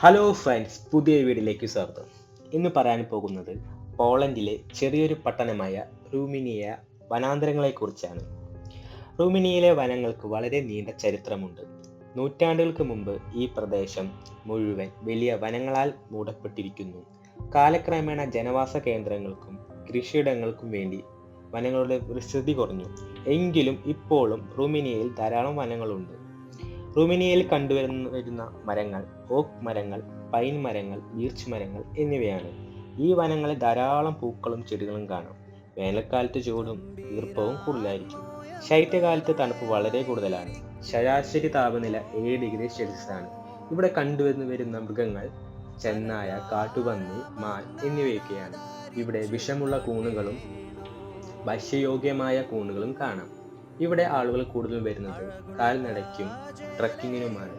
Hello friends, പുതിയ വീഡിയോയിലേക്ക് സ്വാഗതം. ഇന്ന് പറയാൻ പോകുന്നത് പോളണ്ടിലെ ചെറിയൊരു പട്ടണമായ റൂമിനിയ വനാന്തരങ്ങളെക്കുറിച്ചാണ്. റൂമിനിയയിലെ വനങ്ങൾക്ക് വളരെ നീണ്ട ചരിത്രമുണ്ട്. നൂറ്റാണ്ടുകൾക്ക് മുമ്പ് ഈ പ്രദേശം മുഴുവൻ വലിയ വനങ്ങളാൽ മൂടപ്പെട്ടിരിക്കുന്നു. കാലക്രമേണ ജനവാസ കേന്ദ്രങ്ങൾക്കും കൃഷിയിടങ്ങൾക്കും വേണ്ടി വനങ്ങളുടെ വിസ്തൃതി കുറഞ്ഞു. എങ്കിലും ഇപ്പോഴും റൂമിനിയയിൽ ധാരാളം വനങ്ങളുണ്ട്. റൂമിനിയയിൽ കണ്ടുവരുന്ന മരങ്ങൾ ഓക്ക് മരങ്ങൾ, പൈൻ മരങ്ങൾ, ബീർച്ച് മരങ്ങൾ എന്നിവയാണ്. ഈ വനങ്ങളിൽ ധാരാളം പൂക്കളും ചെടികളും കാണാം. വേനൽക്കാലത്ത് ചൂടും ഈർപ്പവും കൂടുതലായിരിക്കും. ശൈത്യകാലത്ത് തണുപ്പ് വളരെ കൂടുതലാണ്. ശരാശരി താപനില 7 ഡിഗ്രി സെൽഷ്യസ് ആണ്. ഇവിടെ കണ്ടുവരുന്ന മൃഗങ്ങൾ ചെന്നായ, കാട്ടുപന്നി, മാൻ എന്നിവയൊക്കെയാണ്. ഇവിടെ വിഷമുള്ള കൂണുകളും ഭക്ഷ്യയോഗ്യമായ കൂണുകളും കാണാം. ഇവിടെ ആളുകൾ കൂടുതൽ വരുന്നത് കാൽനടയ്ക്കും ട്രക്കിങ്ങിനുമാണ്.